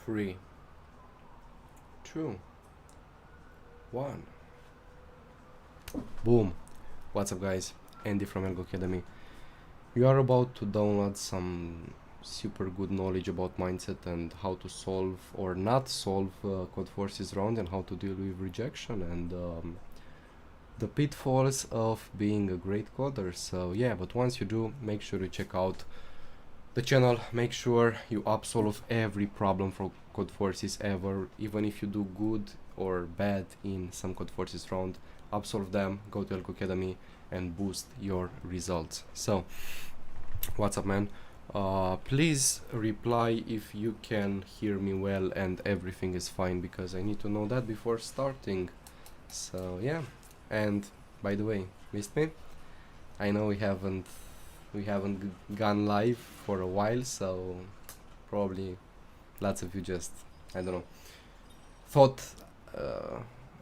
3, 2, 1. Boom. What's up, guys? Andy from AlgoCademy. You are about to download some super good knowledge about mindset and how to solve or not solve Codeforces Round and how to deal with rejection and the pitfalls of being a great coder. So yeah, but once you do, make sure you check out the channel. Make sure you solve every problem for Codeforces ever, even if you do good or bad in some Codeforces round, solve them, go to AlgoCademy and boost your results. So what's up, man? Please reply if you can hear me well and everything is fine, because I need to know that before starting. So yeah, and by the way, missed me? I know we haven't gone live for a while, so probably lots of you just, I don't know, thought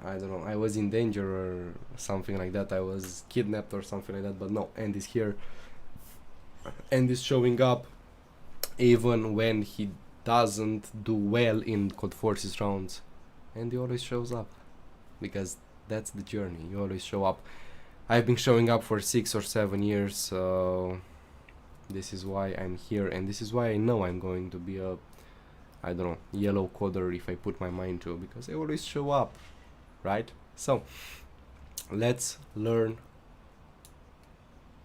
I don't know, I was in danger or something like that, I was kidnapped or something like that, but no, Andy's here. Andy's showing up even when he doesn't do well in Codeforces rounds. Andy always shows up, because that's the journey, you always show up. I've been showing up for 6 or 7 years, so this is why I'm here, and this is why I know I'm going to be a, I don't know, yellow coder if I put my mind to, because I always show up, right? So let's learn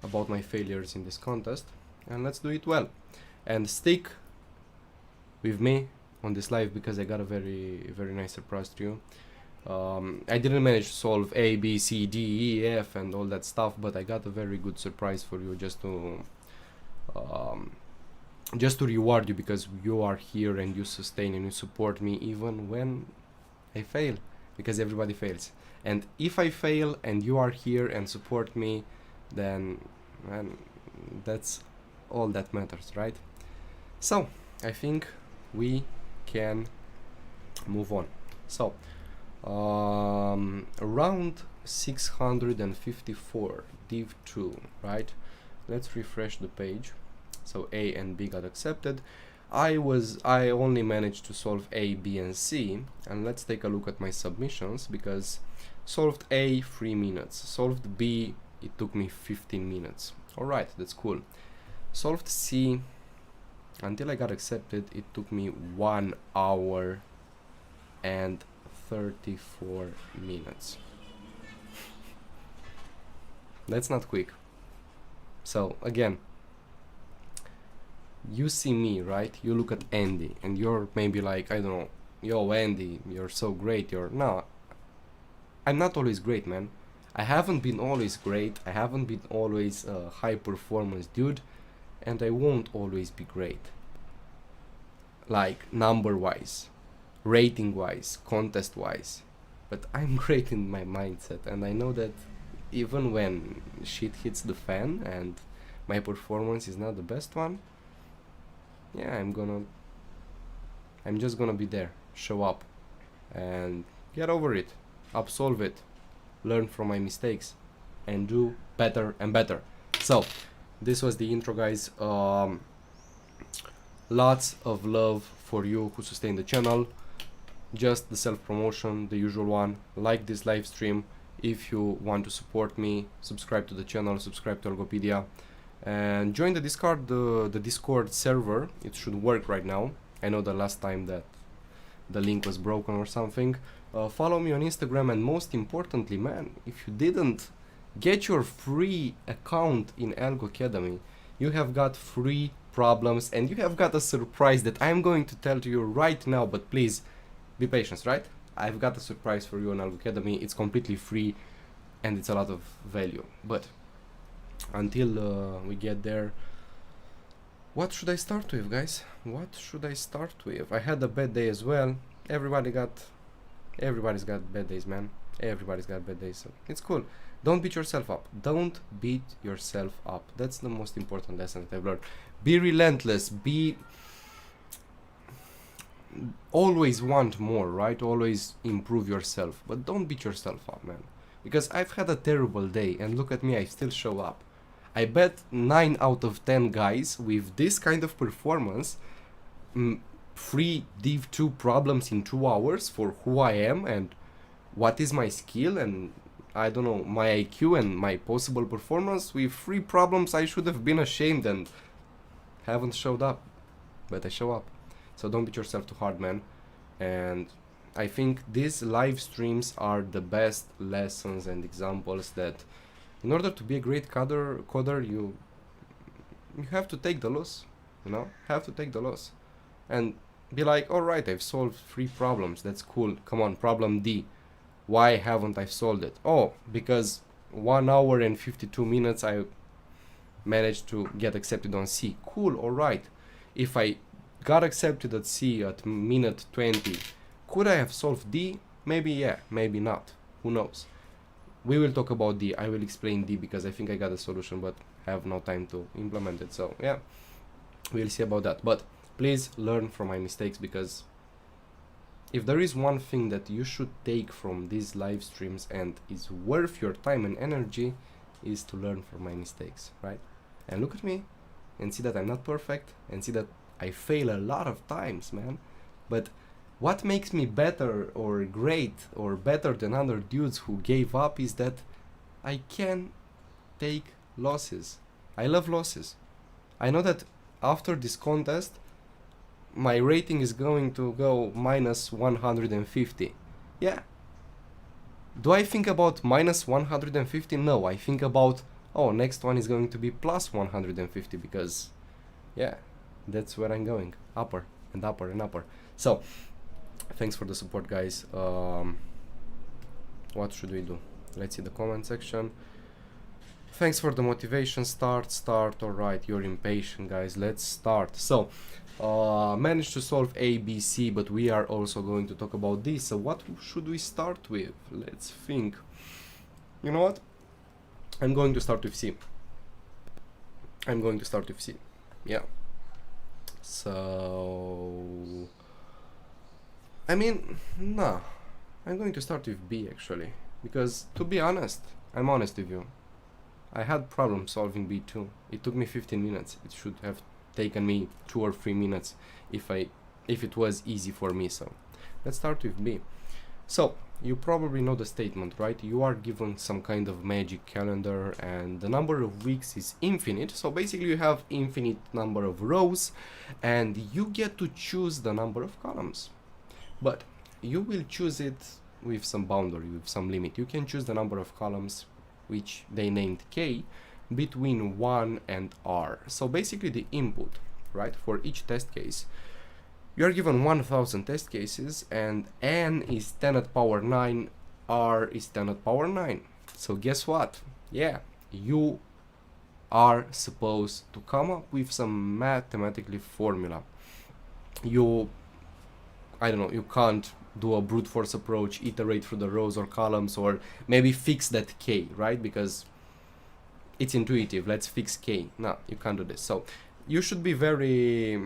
about my failures in this contest, and let's do it well. And stick with me on this live, because I got a very nice surprise to you. I didn't manage to solve A, B, C, D, E, F and all that stuff, but I got a very good surprise for you, just to reward you, because you are here and you sustain and you support me even when I fail, because everybody fails. And if I fail and you are here and support me, then man, that's all that matters, right? So I think we can move on. So round 654, div 2, right? Let's refresh the page. So A and B got accepted. I only managed to solve A, B and C, and let's take a look at my submissions, because solved A 3 minutes, solved B it took me 15 minutes. Alright, that's cool. Solved C, until I got accepted, it took me 1 hour and 34 minutes. That's not quick. So again, you see me, right? You look at Andy and you're maybe like, I don't know, yo Andy, you're so great. No, I'm not always great, man. I haven't been always great. I haven't been always a high performance dude, and I won't always be great, like number wise, rating wise, contest wise, but I'm great in my mindset, and I know that even when shit hits the fan and my performance is not the best one, yeah, I'm just gonna be there, show up and get over it, solve it, learn from my mistakes and do better and better. So this was the intro, guys. Lots of love for you who sustain the channel. Just the self-promotion, the usual one. Like this live stream if you want to support me, subscribe to the channel, subscribe to Algopedia, and join the Discord server. It should work right now. I know the last time that the link was broken or something. Follow me on Instagram, and most importantly, man, if you didn't get your free account in AlgoCademy, you have got free problems and you have got a surprise that I'm going to tell to you right now, but please be patient, right? I've got a surprise for you on AlgoCademy. It's completely free and it's a lot of value, but until we get there, what should I start with, guys? What should I start with? I had a bad day as well. Everybody's got bad days, man. Everybody's got bad days, so it's cool. Don't beat yourself up. Don't beat yourself up. That's the most important lesson that I've learned. Be relentless. Always want more, right? Always improve yourself, but don't beat yourself up, man. Because I've had a terrible day, and look at me, I still show up. I bet 9 out of 10 guys with this kind of performance 3 div2 problems in 2 hours for who I am and what is my skill and I don't know, my IQ and my possible performance. With 3 problems I should have been ashamed and haven't showed up, but I show up. So don't beat yourself too hard, man. And I think these live streams are the best lessons and examples that in order to be a great coder, you have to take the loss, you know, have to take the loss and be like, all right, I've solved 3 problems, that's cool, come on, problem D, why haven't I solved it? Oh, because 1 hour and 52 minutes I managed to get accepted on C. Cool, all right. If I got accepted at C at minute 20, could I have solved D? Maybe yeah, maybe not, who knows. We will talk about D. I will explain D because I think I got a solution but have no time to implement it. So yeah, we'll see about that. But please learn from my mistakes, because if there is one thing that you should take from these live streams and is worth your time and energy, is to learn from my mistakes, right? And look at me and see that I'm not perfect and see that I fail a lot of times, man. But what makes me better or great or better than other dudes who gave up is that I can take losses. I love losses. I know that after this contest my rating is going to go minus 150. Yeah. Do I think about minus 150? No, I think about, oh, next one is going to be plus 150 because, yeah, that's where I'm going. Upper and upper and upper. So, thanks for the support, guys. What should we do? Let's see the comment section. Thanks for the motivation. Start. Alright, you're impatient, guys. Let's start. So, managed to solve A, B, C, but we are also going to talk about this. So what should we start with? Let's think. You know what? I'm going to start with C. Yeah. So, I mean, nah. I'm going to start with B actually, because to be honest, I'm honest with you, I had problem solving B too. It took me 15 minutes. It should have taken me 2 or 3 minutes if it was easy for me. So let's start with B. So you probably know the statement, right? You are given some kind of magic calendar and the number of weeks is infinite. So basically you have infinite number of rows and you get to choose the number of columns, but you will choose it with some boundary, with some limit. You can choose the number of columns, which they named K, between 1 and R. So basically the input, right, for each test case, you are given 1000 test cases and N is 10 at power 9, R is 10 at power 9. So guess what? Yeah, you are supposed to come up with some mathematically formula. I don't know, you can't do a brute force approach, iterate through the rows or columns, or maybe fix that K, right? Because it's intuitive, let's fix K. No, you can't do this. So you should be very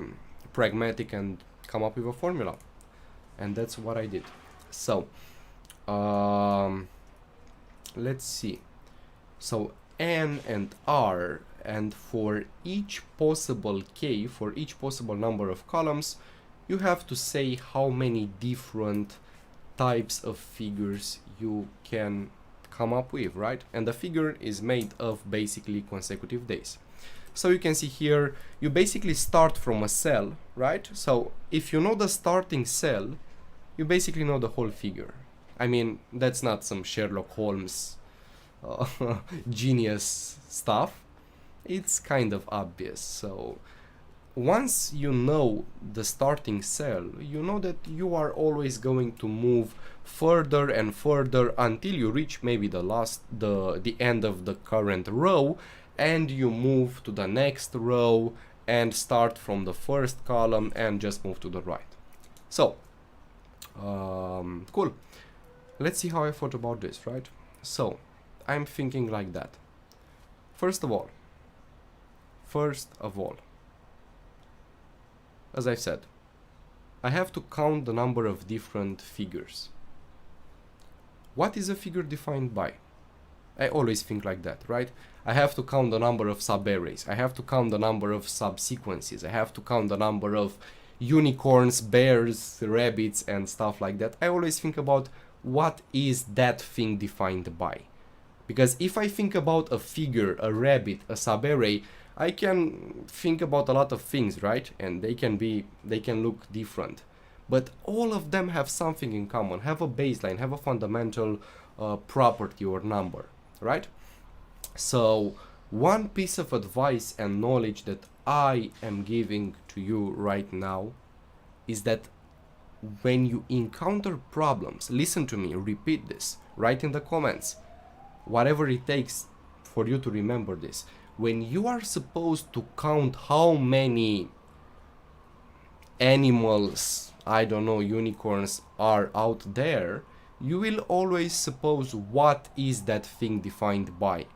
pragmatic and come up with a formula. And that's what I did. So, let's see. So N and R, and for each possible K, for each possible number of columns, you have to say how many different types of figures you can come up with, right? And the figure is made of basically consecutive days. So you can see here, you basically start from a cell, right? So if you know the starting cell, you basically know the whole figure. I mean, that's not some Sherlock Holmes genius stuff. It's kind of obvious. So once you know the starting cell, you know that you are always going to move further and further until you reach maybe the end of the current row, and you move to the next row and start from the first column and just move to the right. So, cool. Let's see how I thought about this, right? So, I'm thinking like that. First of all, as I've said, I have to count the number of different figures. What is a figure defined by? I always think like that, right? I have to count the number of sub-arrays. I have to count the number of subsequences. I have to count the number of unicorns, bears, rabbits and stuff like that. I always think about what is that thing defined by. Because if I think about a figure, a rabbit, a subarray, I can think about a lot of things, right? And they can look different. But all of them have something in common, have a baseline, have a fundamental property or number, right? So one piece of advice and knowledge that I am giving to you right now is that when you encounter problems, listen to me, repeat this, write in the comments, whatever it takes for you to remember this. When you are supposed to count how many animals, I don't know, unicorns are out there, you will always suppose what is that thing defined by.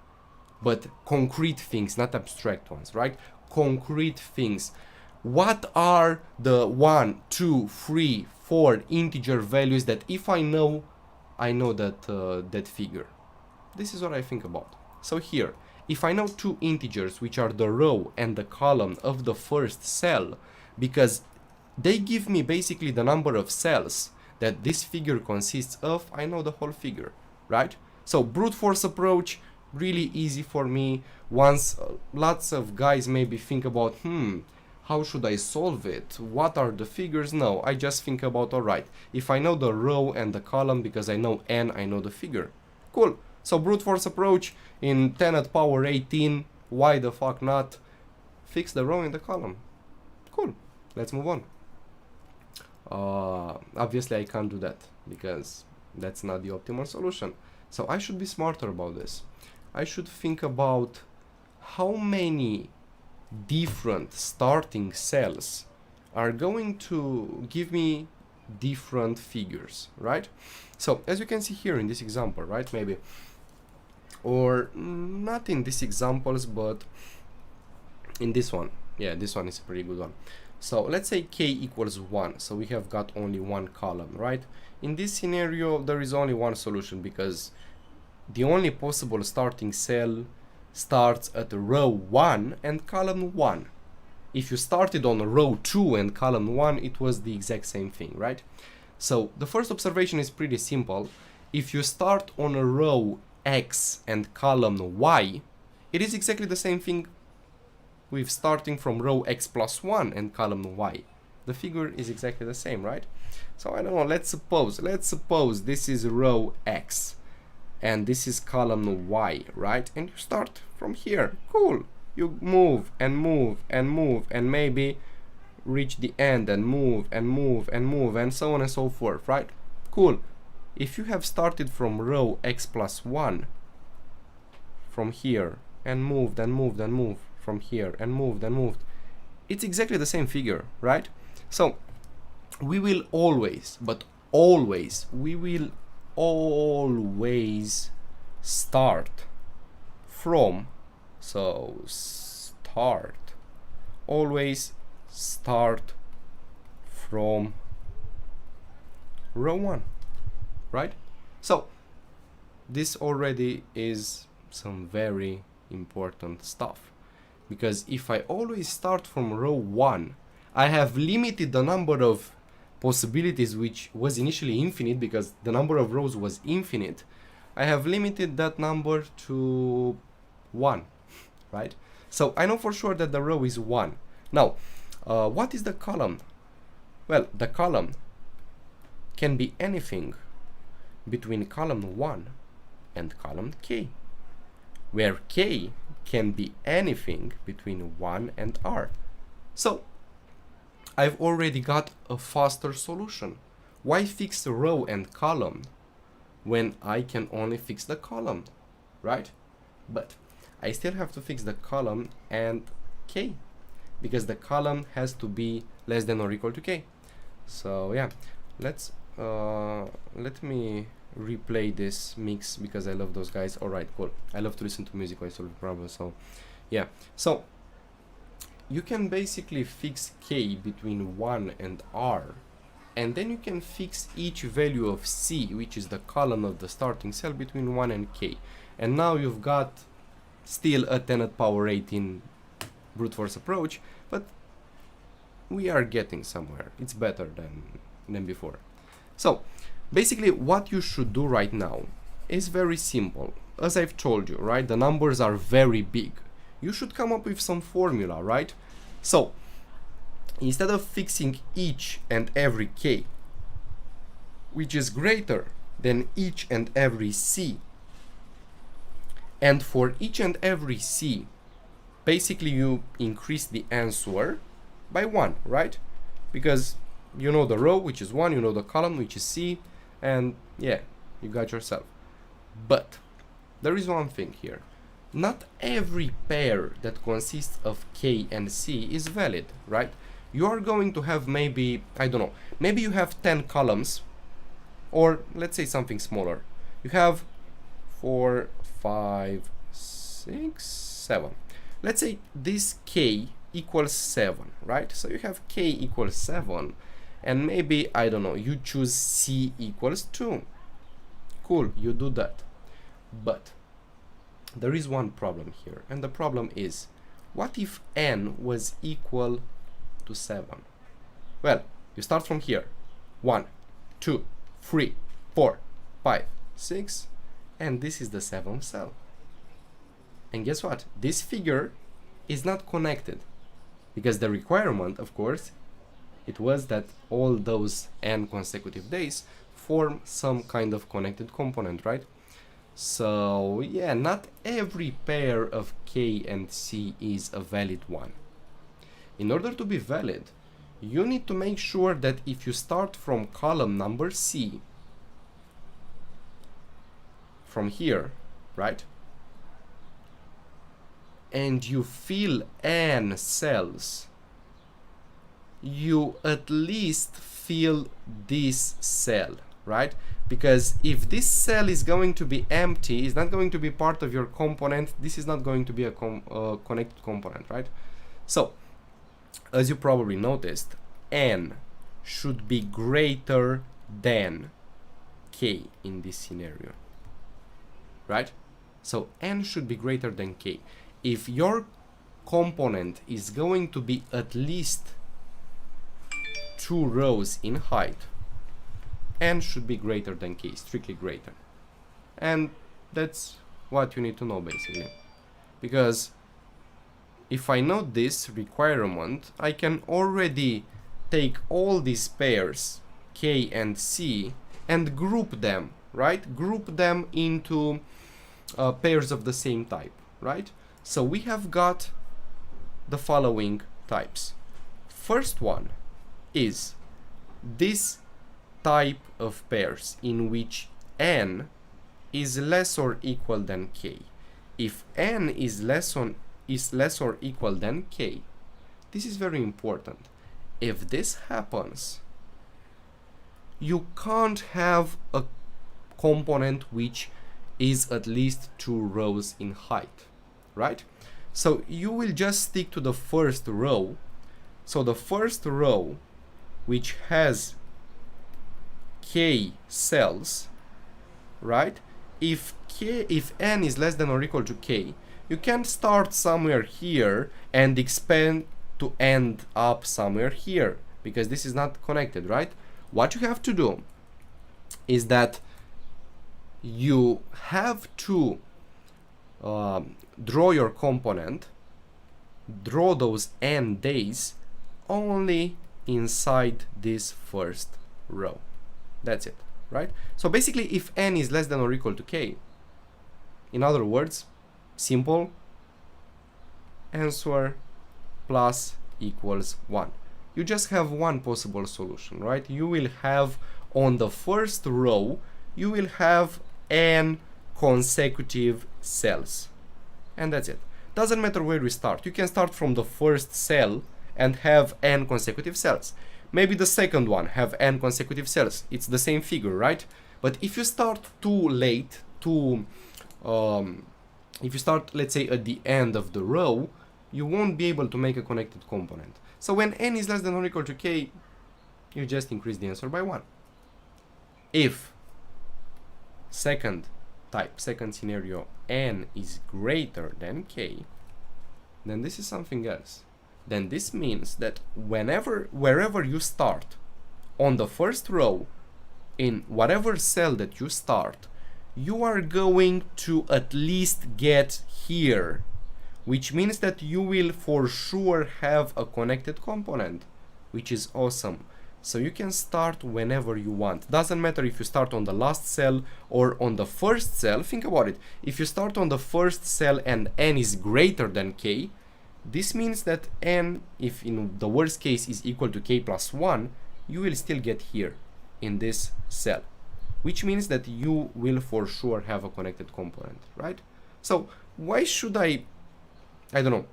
But concrete things, not abstract ones, right? Concrete things. What are the 1, 2, 3, 4 integer values that if I know that figure? This is what I think about. So here, if I know two integers, which are the row and the column of the first cell, because they give me basically the number of cells that this figure consists of, I know the whole figure, right? So brute force approach, really easy for me. Once lots of guys maybe think about, how should I solve it? What are the figures? No, I just think about, alright, if I know the row and the column because I know n, I know the figure. Cool. So brute force approach in 10 at power 18, why the fuck not? Fix the row and the column. Cool. Let's move on. Obviously I can't do that because that's not the optimal solution. So I should be smarter about this. I should think about how many different starting cells are going to give me different figures, right? So as you can see here in this example, right, maybe, or not in these examples, but in this one. Yeah, this one is a pretty good one. So let's say k equals 1, so we have got only one column, right? In this scenario there is only one solution because the only possible starting cell starts at row 1 and column 1. If you started on row 2 and column 1, it was the exact same thing, right? So the first observation is pretty simple. If you start on a row x and column y, it is exactly the same thing with starting from row x plus 1 and column y. The figure is exactly the same, right? So I don't know, let's suppose this is row x and this is column y, right? And you start from here. Cool. You move and move and move and maybe reach the end and move and move and move and so on and so forth, right? Cool. If you have started from row x plus 1 from here and moved and moved and moved from here and moved, it's exactly the same figure, right? So we will always, but always, we will always start from, so start, always start from row 1, right? So this already is some very important stuff, because if I always start from row 1, I have limited the number of possibilities, which was initially infinite because the number of rows was infinite. I have limited that number to 1, right? So I know for sure that the row is 1. Now, what is the column? Well, the column can be anything between column 1 and column k, where k can be anything between 1 and r. So I've already got a faster solution. Why fix the row and column when I can only fix the column, right? But I still have to fix the column and k, because the column has to be less than or equal to k. So yeah, let me replay this mix because I love those guys. Alright, cool. I love to listen to music while solving problems, so yeah. So you can basically fix k between 1 and r, and then you can fix each value of c, which is the column of the starting cell, between 1 and k. And now you've got still a 10 at power 18 brute force approach, but we are getting somewhere. It's better than before. So basically what you should do right now is very simple. As I've told you, right, the numbers are very big. You should come up with some formula, right? So instead of fixing each and every k, which is greater than each and every c, and for each and every c, basically you increase the answer by 1, right? Because you know the row, which is 1, you know the column, which is c, and yeah, you got yourself. But there is one thing here. Not every pair that consists of k and c is valid, right? You are going to have maybe, I don't know, maybe you have 10 columns, or let's say something smaller. You have 4, 5, 6, 7. Let's say this k equals 7, right? So you have k equals 7, and maybe, I don't know, you choose c equals 2. Cool, you do that. But there is one problem here, and the problem is, what if n was equal to 7? Well, you start from here. 1, 2, 3, 4, 5, 6, and this is the 7th cell. And guess what? This figure is not connected, because the requirement, of course, it was that all those n consecutive days form some kind of connected component, right? So yeah, not every pair of k and c is a valid one. In order to be valid, you need to make sure that if you start from column number c, from here, right, and you fill n cells, you at least fill this cell, right? Because if this cell is going to be empty, is not going to be part of your component, this is not going to be a connected component, right? So, as you probably noticed, n should be greater than k in this scenario, right? So n should be greater than k. If your component is going to be at least 2 rows in height, n should be greater than k, strictly greater. And that's what you need to know, basically. Because if I know this requirement, I can already take all these pairs, k and c, and group them, right? Group them into pairs of the same type, right? So we have got the following types. First one is this type of pairs in which n is less or equal than k. If n is less or equal than k, this is very important. If this happens, you can't have a component which is at least 2 rows in height, right? So you will just stick to the first row. So the first row, which has k cells, right? If n is less than or equal to k, you can start somewhere here and expand to end up somewhere here, because this is not connected, right? What you have to do is that you have to draw your component, draw those n days only inside this first row. That's it, right? So basically, if n is less than or equal to k, in other words, simple, answer plus equals 1. You just have one possible solution, right? You will have on the first row, you will have n consecutive cells, and that's it. Doesn't matter where we start. You can start from the first cell and have n consecutive cells. Maybe the second one have n consecutive cells. It's the same figure, right? But if you start too late, if you start, let's say, at the end of the row, you won't be able to make a connected component. So when n is less than or equal to k, you just increase the answer by 1. If second scenario, n is greater than k, then this is something else. then this means that wherever you start on the first row, in whatever cell that you start, you are going to at least get here, which means that you will for sure have a connected component, which is awesome. So you can start whenever you want. Doesn't matter if you start on the last cell or on the first cell. Think about it. If you start on the first cell and n is greater than k, this means that n, if in the worst case is equal to k plus 1, you will still get here in this cell, which means that you will for sure have a connected component, right? So why should I don't know,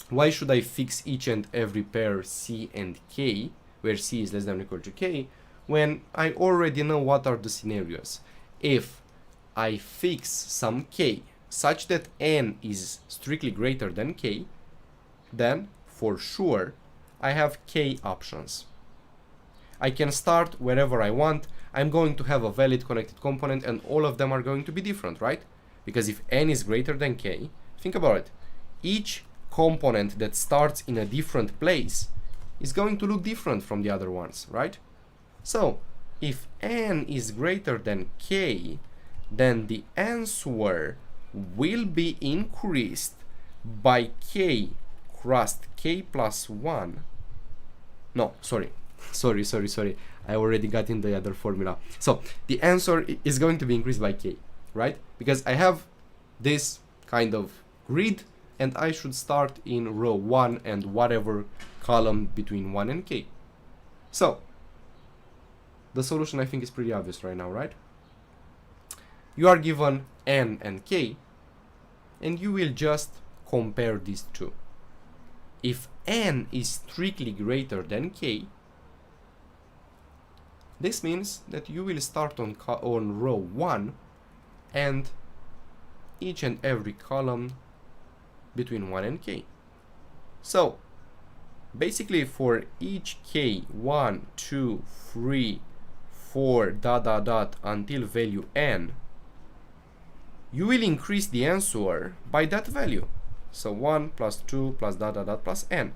why should I fix each and every pair c and k, where c is less than or equal to k, when I already know what are the scenarios? If I fix some k such that n is strictly greater than k, then for sure I have k options. I can start wherever I want. I'm going to have a valid connected component and all of them are going to be different, right? Because if n is greater than k, think about it. Each component that starts in a different place is going to look different from the other ones, right? So if n is greater than k, then the answer will be increased by k crossed k plus 1. No, sorry. I already got in the other formula. So the answer is going to be increased by k, right? Because I have this kind of grid and I should start in row 1 and whatever column between 1 and k. So the solution I think is pretty obvious right now, right? You are given n and k and you will just compare these two. If n is strictly greater than k, this means that you will start on row 1 and each and every column between 1 and k. So basically for each k, 1, 2, 3, 4, until value n, you will increase the answer by that value. So 1 plus 2 plus plus n.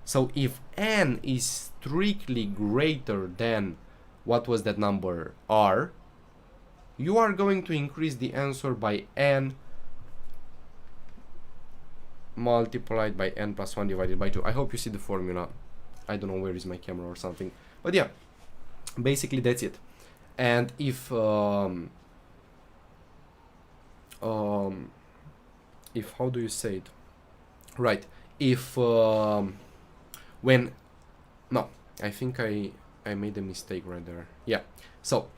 So if n is strictly greater than, what was that number, r, you are going to increase the answer by n multiplied by n plus 1 divided by 2. I hope you see the formula. I don't know where is my camera or something. But yeah, basically that's it. And if how do you say it? Right. If when, no, I think I made a mistake right there. Yeah. So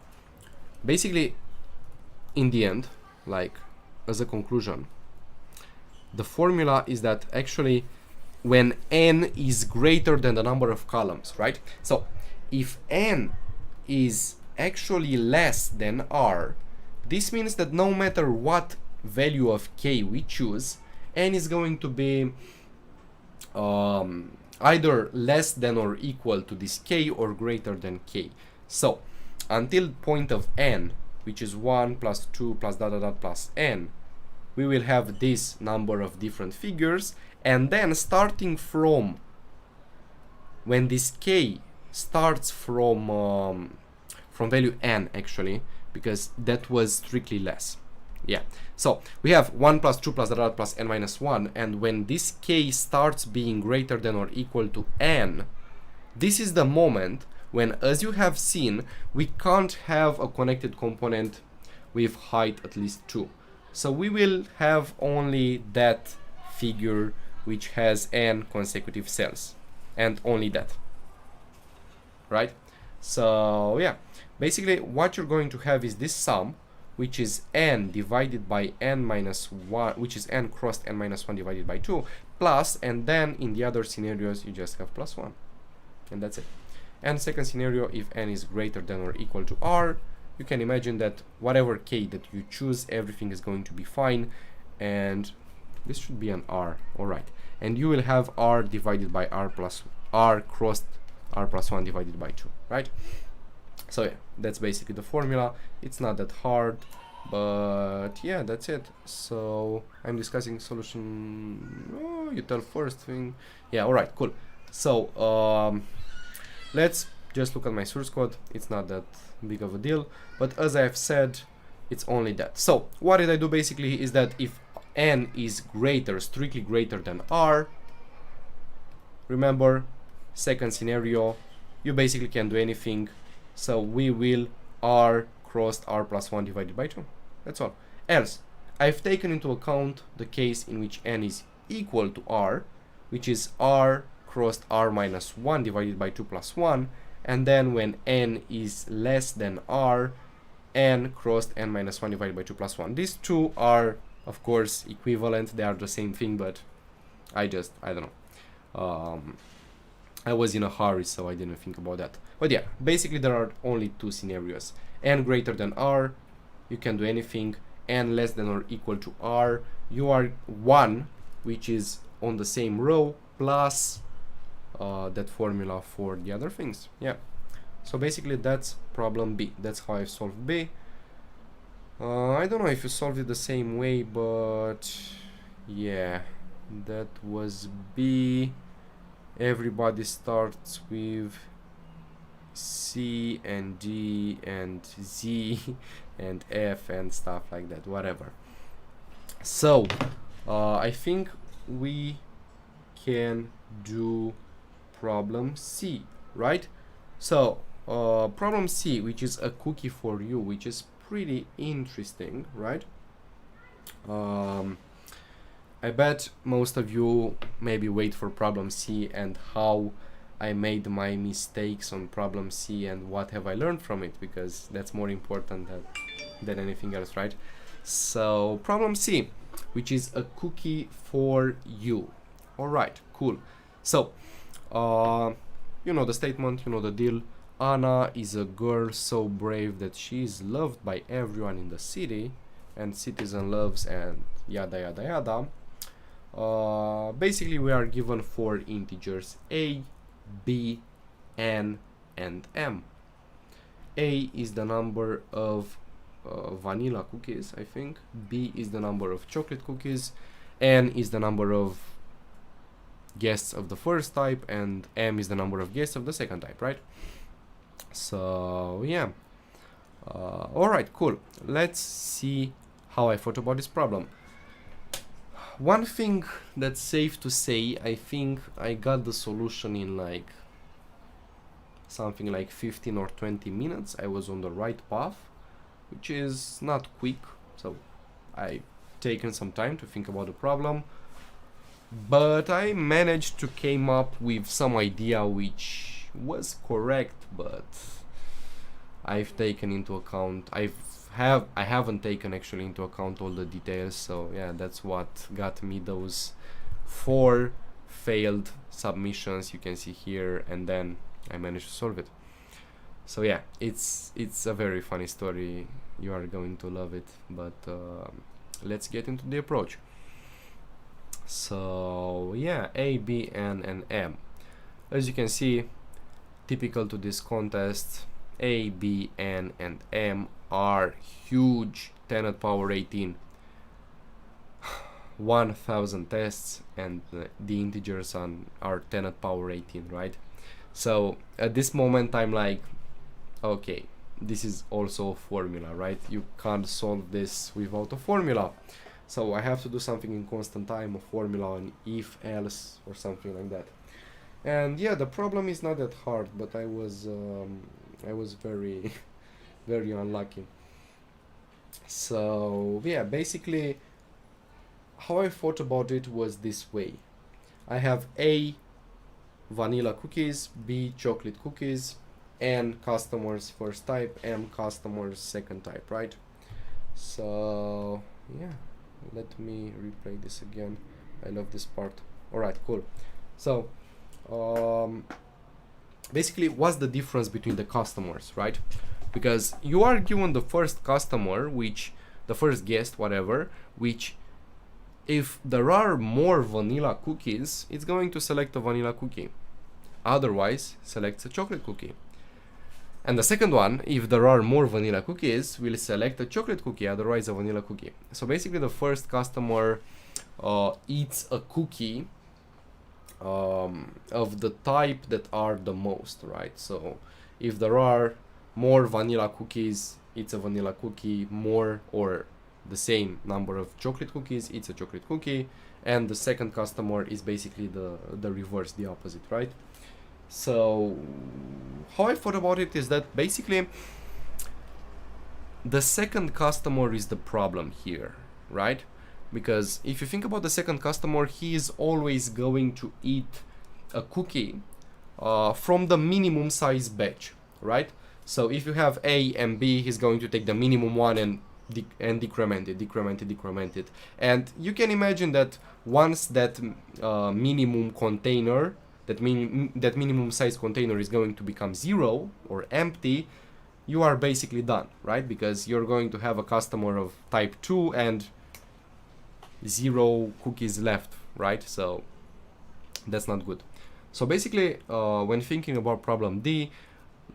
basically, in the end, like as a conclusion, the formula is that actually when n is greater than the number of columns, right? So if n is actually less than r, this means that no matter what value of k we choose, n is going to be either less than or equal to this k or greater than k. So until point of n, which is 1 plus 2 plus plus n, we will have this number of different figures, and then starting from when this k starts from value n, actually, because that was strictly less. Yeah, so we have 1 plus 2 plus n minus 1, and when this k starts being greater than or equal to n, this is the moment when, as you have seen, we can't have a connected component with height at least 2. So we will have only that figure which has n consecutive cells, and only that, right? So yeah, basically what you're going to have is this sum, which is n divided by n minus 1, which is n crossed n minus 1 divided by 2, plus, and then in the other scenarios you just have plus 1, and that's it. And second scenario, if n is greater than or equal to r, you can imagine that whatever k that you choose, everything is going to be fine, and this should be an r, alright, and you will have r divided by r plus r crossed r plus 1 divided by 2, right? So yeah, that's basically the formula. It's not that hard. But yeah, that's it. So I'm discussing solution. Oh, you tell first thing. Yeah, all right, cool. So let's just look at my source code. It's not that big of a deal, but as I've said, it's only that. So what did I do basically is that if n is greater, strictly greater than r, remember, second scenario, you basically can do anything. So we will r crossed r plus 1 divided by 2. That's all. Else, I've taken into account the case in which n is equal to r, which is r crossed r minus 1 divided by 2 plus 1, and then when n is less than r, n crossed n minus 1 divided by 2 plus 1. These two are, of course, equivalent. They are the same thing, but I don't know. I was in a hurry, so I didn't think about that. But yeah, basically there are only two scenarios. N greater than r, you can do anything. N less than or equal to r, you are 1, which is on the same row, plus that formula for the other things. Yeah. So basically that's problem B. That's how I solved B. I don't know if you solved it the same way, but yeah, that was B. Everybody starts with C and D and Z and F and stuff like that, whatever. So I think we can do problem C, right? So problem C, which is a cookie for you, which is pretty interesting, right? I bet most of you maybe wait for problem C and how I made my mistakes on problem C and what have I learned from it, because that's more important than anything else, right? So problem C, which is a cookie for you. All right, cool. So you know the statement, you know the deal. Anna is a girl so brave that she is loved by everyone in the city, and citizen loves and yada yada yada. Basically we are given 4 integers a, b, n, and m. A is the number of vanilla cookies, I think. B is the number of chocolate cookies. N is the number of guests of the first type, and m is the number of guests of the second type, right? So yeah, all right, cool. Let's see how I thought about this problem. One thing that's safe to say, I think I got the solution in like something like 15 or 20 minutes. I was on the right path, which is not quick, so I've taken some time to think about the problem, but I managed to came up with some idea which was correct, but I've taken into account, I haven't taken actually into account all the details. So yeah, that's what got me those 4 failed submissions you can see here, and then I managed to solve it. So yeah, it's a very funny story. You are going to love it, but let's get into the approach. So yeah, A, B, N, and M. As you can see, typical to this contest, A, B, N, and M are huge 10 to the power 18, 1000 tests, and the integers are 10 to the power 18, right? So at this moment I'm like, okay, this is also a formula, right? You can't solve this without a formula. So I have to do something in constant time, a formula, an if, else, or something like that. And yeah, the problem is not that hard, but I was very very unlucky. So yeah, basically how I thought about it was this way. I have A, vanilla cookies, B, chocolate cookies, N, customers first type, M, customers second type, right? So yeah, let me replay this again. I love this part. Alright, cool. So basically, what's the difference between the customers, right? Because you are given the first customer, which the first guest, whatever, which if there are more vanilla cookies, it's going to select a vanilla cookie. Otherwise, selects a chocolate cookie. And the second one, if there are more vanilla cookies, we'll select a chocolate cookie, otherwise a vanilla cookie. So basically the first customer eats a cookie of the type that are the most, right? So if there are more vanilla cookies, it's a vanilla cookie, more or the same number of chocolate cookies, it's a chocolate cookie, and the second customer is basically the reverse, the opposite, right? So how I thought about it is that basically the second customer is the problem here, right? Because if you think about the second customer, he is always going to eat a cookie from the minimum size batch, right? So if you have A and B, he's going to take the minimum one and decrement it. And you can imagine that once that minimum container, that minimum size container is going to become 0 or empty, you are basically done, right? Because you're going to have a customer of type 2 and 0 cookies left, right? So that's not good. So basically, when thinking about problem D,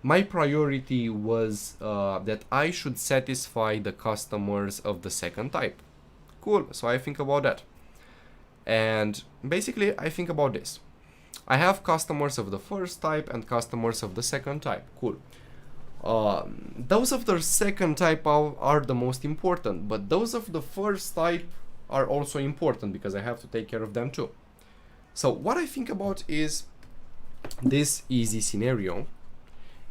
my priority was that I should satisfy the customers of the second type. Cool, so I think about that. And basically, I think about this. I have customers of the first type and customers of the second type. Cool. Those of the second type are the most important, but those of the first type are also important because I have to take care of them too. So what I think about is this easy scenario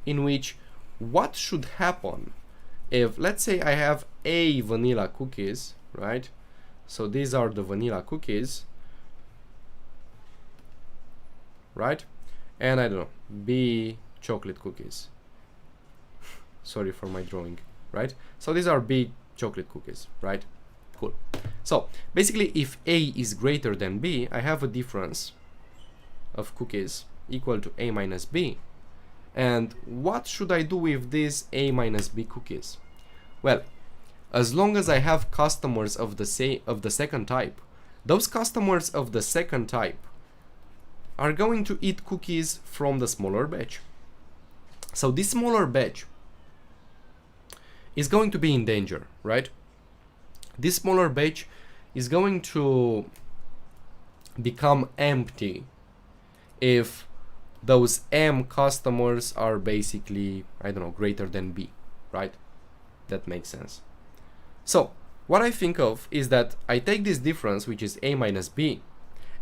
in which what should happen if, let's say, I have A vanilla cookies, right? So these are the vanilla cookies, right? And I don't know, B chocolate cookies. Sorry for my drawing, right? So these are B chocolate cookies, right? Cool. So basically, if A is greater than B, I have a difference of cookies equal to A minus B. And what should I do with these A minus B cookies? Well, as long as I have customers of the second type, those customers of the second type are going to eat cookies from the smaller batch. So this smaller batch is going to be in danger, right? This smaller batch is going to become empty if those M customers are basically, I don't know, greater than B, right? That makes sense. So what I think of is that I take this difference, which is A minus B,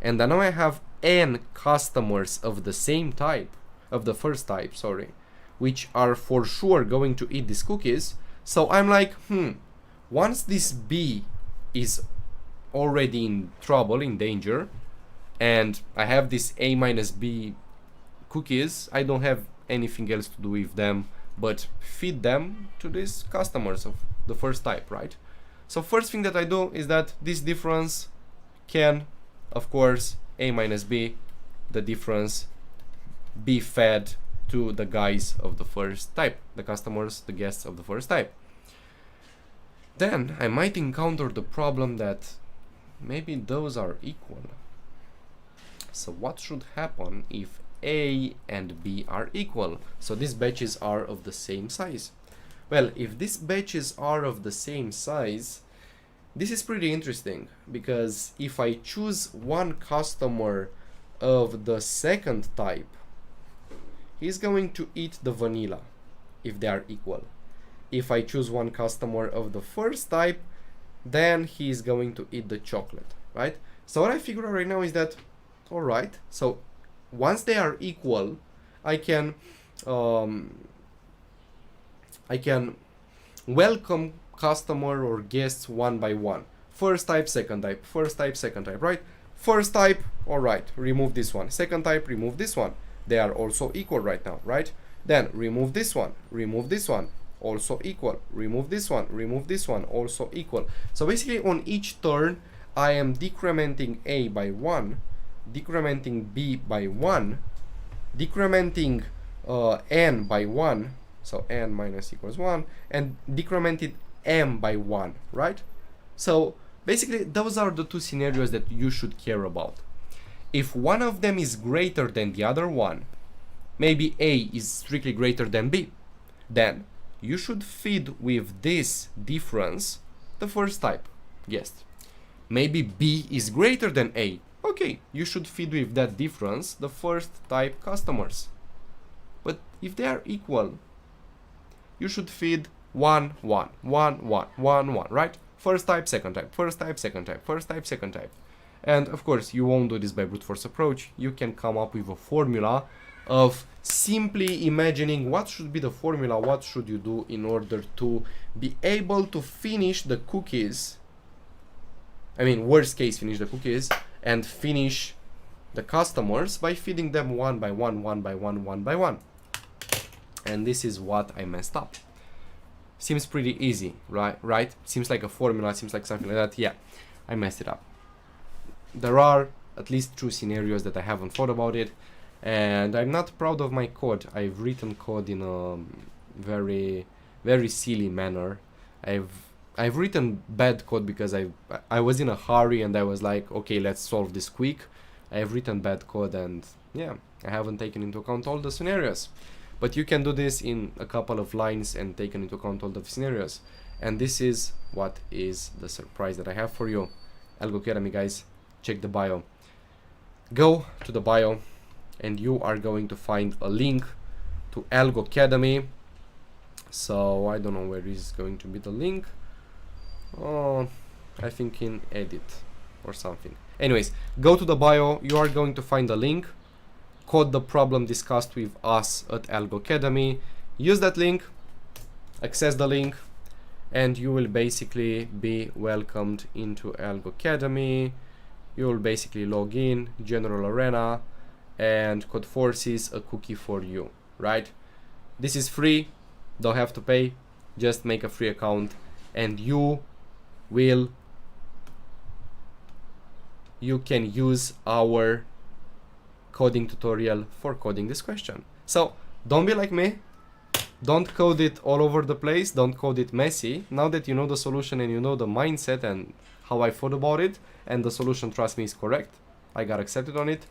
and then now I have N customers of the same type, of the first type, sorry, which are for sure going to eat these cookies. So I'm like, once this B is already in trouble, in danger, and I have this A minus B cookies, I don't have anything else to do with them but feed them to these customers of the first type, right? So first thing that I do is that this difference can, of course, A minus B, the difference, be fed to the guys of the first type, the customers, the guests of the first type. Then I might encounter the problem that maybe those are equal. So what should happen if A and B are equal? So these batches are of the same size. Well, if these batches are of the same size, this is pretty interesting, because if I choose one customer of the second type, he's going to eat the vanilla if they are equal. If I choose one customer of the first type, then he's going to eat the chocolate, right? So what I figure out right now is that, all right, so once they are equal, I can welcome customer or guests one by one. First type, second type, first type, second type, right? First type, all right, remove this one. Second type, remove this one. They are also equal right now, right? Then remove this one, also equal. Remove this one, also equal. So basically on each turn, I am decrementing A by 1, decrementing B by 1, decrementing N by 1, so N minus equals 1, and decremented M by 1, right? So basically those are the two scenarios that you should care about. If one of them is greater than the other one, maybe A is strictly greater than B, then you should feed with this difference the first type guessed. Maybe B is greater than A. Okay, you should feed with that difference the first type customers. But if they are equal, you should feed 1, 1, 1, 1, 1, 1, right? First type, second type, first type, second type, first type, second type. And of course, you won't do this by brute force approach. You can come up with a formula of simply imagining what should be the formula, what should you do in order to be able to finish the cookies. I mean, worst case, finish the cookies and finish the customers by feeding them one by one, one by one, one by one. And this is what I messed up. Seems pretty easy, right? Seems like a formula, seems like something like that. Yeah, I messed it up. There are at least 2 scenarios that I haven't thought about it, and I'm not proud of my code. I've written code in a very, very silly manner. I've written bad code because I was in a hurry and I was like, okay, let's solve this quick. I've written bad code and yeah, I haven't taken into account all the scenarios. But you can do this in a couple of lines and take into account all the scenarios. And this is what is the surprise that I have for you. AlgoCademy, guys, check the bio. Go to the bio and you are going to find a link to AlgoCademy. So I don't know where is going to be the link. Oh, I think in edit or something. Anyways, go to the bio, you are going to find a link. Code the problem discussed with us at AlgoCademy. Use that link, access the link, and you will basically be welcomed into AlgoCademy. You will basically log in, general arena, and Codeforces a cookie for you, right? This is free, don't have to pay, just make a free account and you can use our coding tutorial for coding this question. So don't be like me, don't code it all over the place, don't code it messy. Now that you know the solution and you know the mindset and how I thought about it, and the solution, trust me, is correct, I got accepted on it,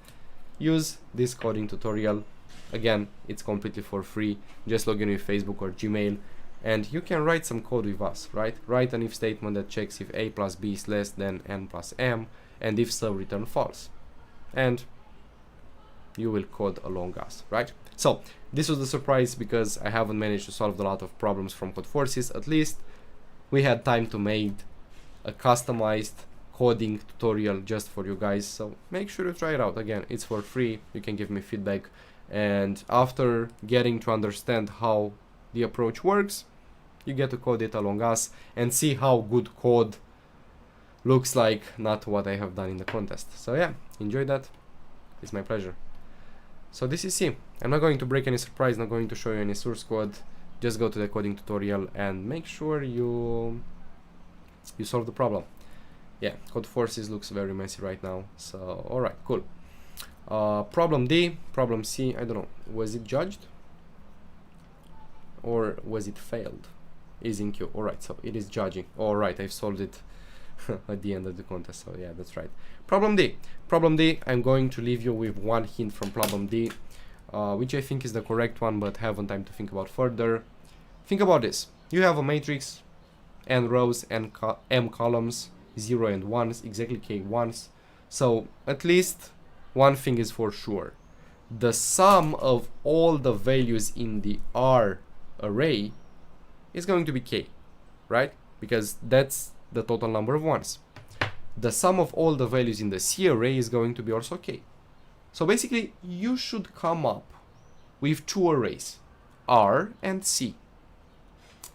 use this coding tutorial. Again, it's completely for free. Just log in with Facebook or Gmail and you can write some code with us, right? Write an if statement that checks if a plus b is less than n plus m, and if so, return false. And you will code along us, right? So this was the surprise because I haven't managed to solve a lot of problems from Codeforces. At least we had time to make a customized coding tutorial just for you guys. So make sure to try it out. Again, it's for free. You can give me feedback. And after getting to understand how the approach works, you get to code it along us and see how good code looks like, not what I have done in the contest. So yeah, enjoy that. It's my pleasure. So this is C. I'm not going to break any surprise, not going to show you any source code. Just go to the coding tutorial and make sure you solve the problem. Yeah, Codeforces looks very messy right now. So alright, cool. Problem D, problem C, I don't know. Was it judged? Or was it failed? Is in queue. Alright, so it is judging. Alright, I've solved it at the end of the contest. So yeah, that's right. Problem D. Problem D, I'm going to leave you with one hint from problem D, which I think is the correct one, but haven't time to think about further. Think about this. You have a matrix, n rows, m columns, 0 and 1s, exactly k 1s. So at least one thing is for sure. The sum of all the values in the R array is going to be k, right? Because that's the total number of ones. The sum of all the values in the C array is going to be also k. So basically, you should come up with 2 arrays, R and C,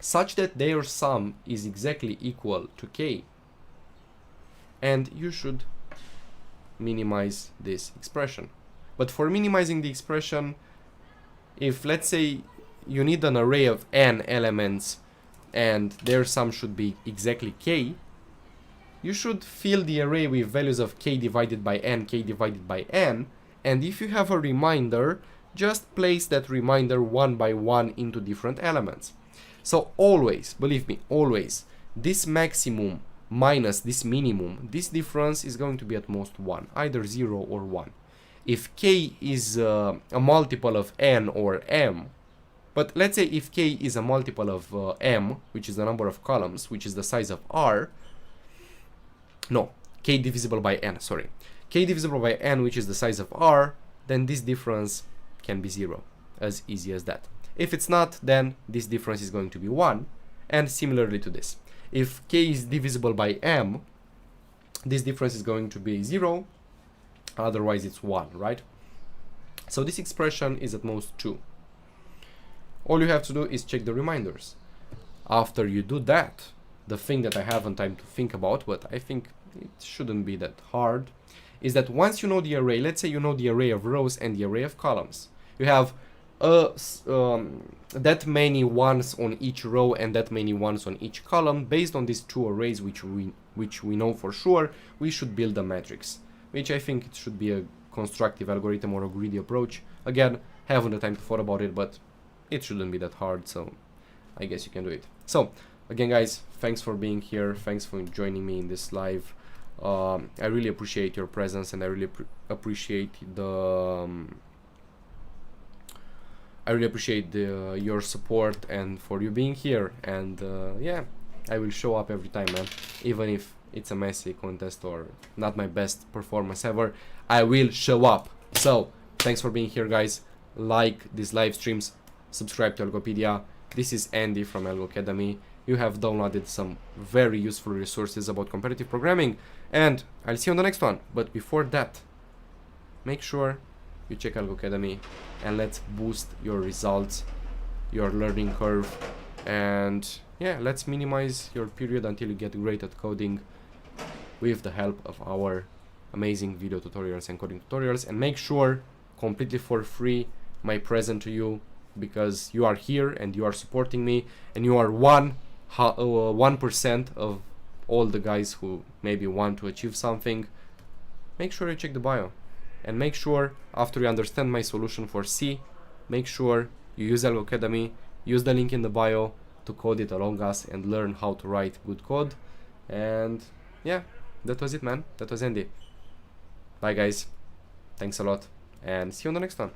such that their sum is exactly equal to k. And you should minimize this expression. But for minimizing the expression, if let's say you need an array of n elements and their sum should be exactly k, you should fill the array with values of k divided by n, k divided by n, and if you have a reminder, just place that reminder one by one into different elements. So always, believe me, always, this maximum minus this minimum, this difference is going to be at most 1, either 0 or 1. If k is a multiple of n or m, But let's say if k is a multiple of m, which is the number of columns, which is the size of r, no, k divisible by n, sorry, k divisible by n, which is the size of r, then this difference can be 0, as easy as that. If it's not, then this difference is going to be 1, and similarly to this. If k is divisible by m, this difference is going to be 0, otherwise it's 1, right? So this expression is at most 2. All you have to do is check the reminders. After you do that, the thing that I haven't time to think about, but I think it shouldn't be that hard, is that once you know the array, let's say you know the array of rows and the array of columns, you have that many ones on each row and that many ones on each column. Based on these two arrays, which we know for sure, we should build a matrix, which I think it should be a constructive algorithm or a greedy approach. Again, haven't the time to thought about it, but it shouldn't be that hard, so I guess you can do it. So again, guys, thanks for being here, thanks for joining me in this live. I really appreciate your presence, and I really appreciate your support and for you being here. And yeah, I will show up every time, man, even if it's a messy contest or not my best performance ever. I will show up. So thanks for being here, guys. Like these live streams, subscribe to AlgoPedia. This is Andy from AlgoCademy. You have downloaded some very useful resources about competitive programming, and I'll see you on the next one. But before that, make sure you check AlgoCademy, and let's boost your results, your learning curve, and yeah, let's minimize your period until you get great at coding with the help of our amazing video tutorials and coding tutorials. And make sure, completely for free, my present to you, because you are here and you are supporting me, and you are 1% of all the guys who maybe want to achieve something. Make sure you check the bio, and make sure after you understand my solution for C, make sure you use AlgoCademy, use the link in the bio to code it along us and learn how to write good code. And yeah, that was it, man. That was Andy. Bye, guys. Thanks a lot, and see you on the next one.